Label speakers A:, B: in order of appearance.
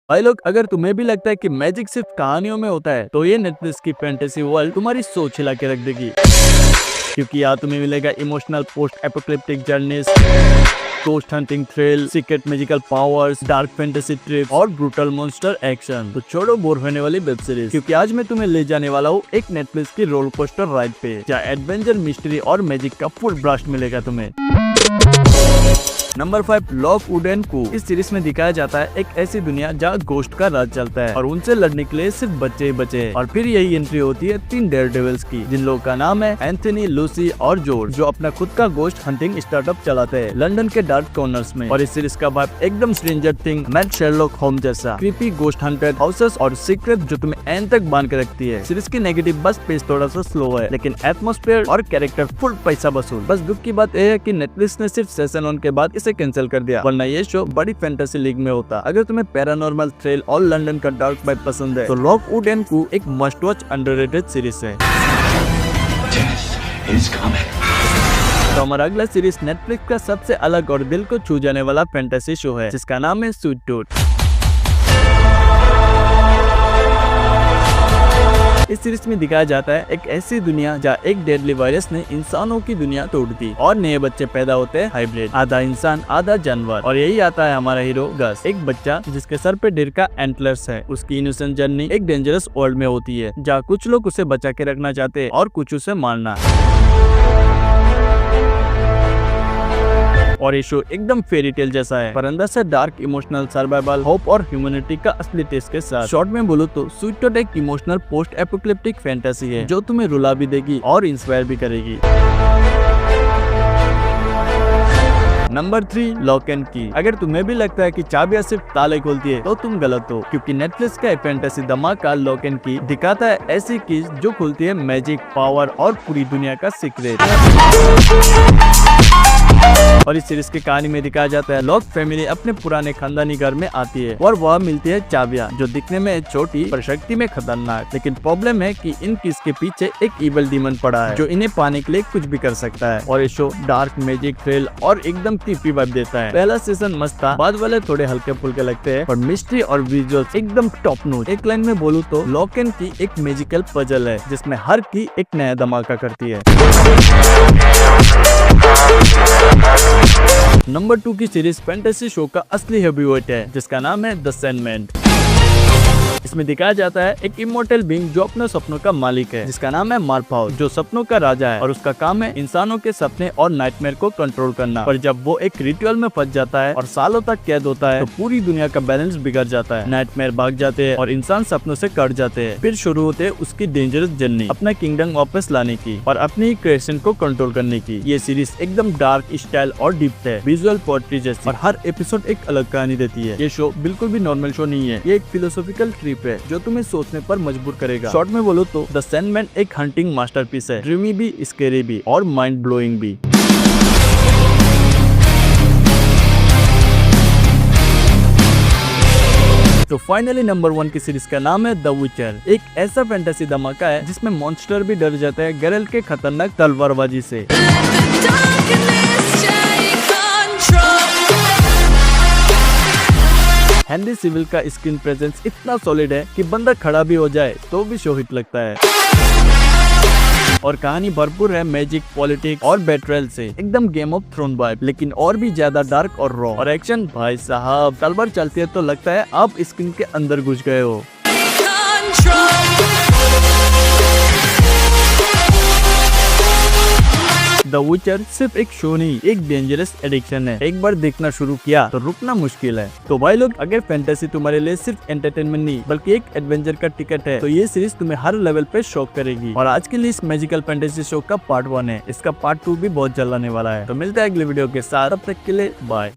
A: भाई लोग, अगर तुम्हें भी लगता है कि मैजिक सिर्फ कहानियों में होता है तो ये नेटफ्लिक्स की फैंटेसी वर्ल्ड तुम्हारी सोच हिला के रख देगी। क्योंकि यहाँ तुम्हें मिलेगा emotional post apocalyptic journeys, ghost hunting thrill, secret magical powers, dark fantasy trip और ब्रूटल मॉन्स्टर एक्शन। तो छोड़ो बोर होने वाली वेब सीरीज, क्योंकि आज मैं तुम्हें ले जाने वाला हूँ एक नेटफ्लिक्स की रोल कोस्टर राइड पे, जहाँ एडवेंचर, मिस्ट्री और मैजिक का फुल ब्लास्ट मिलेगा तुम्हें। नंबर 5, लॉक वुडन कू। इस सीरीज में दिखाया जाता है एक ऐसी दुनिया जहाँ गोस्ट का राज चलता है और उनसे लड़ने के लिए सिर्फ बच्चे ही बचे हैं। और फिर यही एंट्री होती है 3 डेयर डेविल्स की, जिन लोगों का नाम है एंथनी, लूसी और जॉर्ज, जो अपना खुद का गोस्ट हंटिंग स्टार्टअप चलाते हैं लंदन के डार्क कॉर्नर्स में। और इस सीरीज का वाइब एकदम stranger thing, mad Sherlock home जैसा, क्रीपी गोस्ट हंटेड हाउसेस और सीक्रेट जो तुम्हें एंड तक बांध के रखती है। सीरीज की नेगेटिव बस पेस थोड़ा सा स्लो है, लेकिन एटमॉस्फेयर और कैरेक्टर फुल पैसा वसूल। बस दुख की बात यह है कि नेटफ्लिक्स ने सिर्फ सीजन 1 के बाद इसे कैंसिल कर दिया, वरना ये शो बड़ी फैंटेसी लीग में होता। अगर तुम्हें पैरानॉर्मल थ्रिल और लंदन का डार्क वाइब पसंद है तो लॉक वुडन कू एक मस्ट वॉच अंडररेटेड सीरीज है। तो हमारा अगला सीरीज नेटफ्लिक्स का सबसे अलग और दिल को छू जाने वाला फैंटेसी शो है, जिसका नाम है स्वीट टूथ। इस सीरीज में दिखाया जाता है एक ऐसी दुनिया जहाँ एक डेडली वायरस ने इंसानों की दुनिया तोड़ दी और नए बच्चे पैदा होते हैं हाइब्रिड, आधा इंसान आधा जानवर। और यही आता है हमारा हीरो गस, एक बच्चा जिसके सर पे डेर का एंटलर्स है। उसकी इनोसेंट जर्नी एक डेंजरस वर्ल्ड में होती है, जहाँ कुछ लोग उसे बचा के रखना चाहते हैं और कुछ उसे मारना। और ये शो एकदम फेरी टेल जैसा है, पर अंदर से डार्क, इमोशनल, सर्वाइवल, होप और ह्यूमैनिटी का असली टेस्ट के साथ। शॉर्ट में बोलूं तो स्वीट टूथ एक इमोशनल पोस्ट एपोकलिप्टिक फैंटेसी है, जो तुम्हें रुला भी देगी और इंस्पायर भी करेगी। नंबर 3, लॉक एंड की। अगर तुम्हें भी लगता है कि चाबियां सिर्फ ताले खोलती है तो तुम गलत हो, क्योंकि नेटफ्लिक्स का फैंटेसी धमाका लॉक एंड की दिखाता है ऐसी कीज जो खुलती है मैजिक, पावर और पूरी दुनिया का सीक्रेट। और इस सीरीज की कहानी में दिखाया जाता है लॉक फैमिली अपने पुराने खानदानी घर में आती है और वह मिलती है चाबियां, जो दिखने में छोटी पर शक्ति में खतरनाक। लेकिन प्रॉब्लम है कि इन कीज के पीछे एक इवल डीमन पड़ा है, जो इन्हें पाने के लिए कुछ भी कर सकता है। और ये शो डार्क, मैजिक, थ्रिल और एकदम क्रीपी वाइब देता है। पहला सीजन मस्त था, बाद वाले थोड़े हल्के फुल्के लगते हैं, पर मिस्ट्री और विजुअल्स एकदम टॉप नॉच। एक लाइन में बोलूं तो लॉक एंड की एक मैजिकल पजल है, जिसमें हर की एक नया धमाका करती है। नंबर 2 की सीरीज फैंटेसी शो का असली हेवीवेट है, जिसका नाम है द सैंडमैन। इसमें दिखाया जाता है एक इमोर्टल बीइंग जो अपने सपनों का मालिक है, जिसका नाम है मार्फाउस, जो सपनों का राजा है और उसका काम है इंसानों के सपने और नाइटमेयर को कंट्रोल करना। पर जब वो एक रिचुअल में फंस जाता है और सालों तक कैद होता है, तो पूरी दुनिया का बैलेंस बिगड़ जाता है। नाइटमेयर भाग जाते हैं और इंसान सपनों से कट जाते हैं। फिर शुरू होते हैं उसकी डेंजरस जर्नी, अपना किंगडम वापस लाने की और अपनी क्रिएशन को कंट्रोल करने की। ये सीरीज एकदम डार्क, स्टाइल और डीप है, विजुअल पोएट्री जैसी, और हर एपिसोड एक अलग कहानी देती है। ये शो बिल्कुल भी नॉर्मल शो नहीं है, ये एक फिलोसॉफिकल ट्रिप है जो तुम्हें सोचने पर मजबूर करेगा। शॉर्ट में बोलो तो द सैंडमैन एक हंटिंग मास्टरपीस है, ड्रीमी भी, स्केरी भी और माइंड ब्लोइंग भी। तो फाइनली नंबर 1 की सीरीज का नाम है द विचर। एक ऐसा फैंटेसी धमाका है जिसमें मॉन्स्टर भी डर जाता है गेरल्ट के खतरनाक तलवारबाजी से। हेनरी कैविल का स्क्रीन प्रेजेंस इतना सॉलिड है कि बंदा खड़ा भी हो जाए तो भी शो हिट लगता है। और कहानी भरपूर है मैजिक, पॉलिटिक्स और बेट्रेल से, एकदम गेम ऑफ थ्रोन वाइब, लेकिन और भी ज्यादा डार्क और रॉ। और एक्शन भाई साहब, तलवार चलती है तो लगता है आप स्क्रीन के अंदर घुस गए हो। द विचर सिर्फ एक शो नहीं, एक डेंजरस एडिक्शन है। एक बार देखना शुरू किया तो रुकना मुश्किल है। तो भाई लोग, अगर फैंटेसी तुम्हारे लिए सिर्फ एंटरटेनमेंट नहीं बल्कि एक एडवेंचर का टिकट है, तो ये सीरीज तुम्हें हर लेवल पे शॉक करेगी। और आज के लिए इस मैजिकल फैंटेसी शो का पार्ट 1 है, इसका पार्ट 2 भी बहुत जल्द आने वाला है। तो मिलते हैं अगले वीडियो के साथ, तब तक के लिए बाय।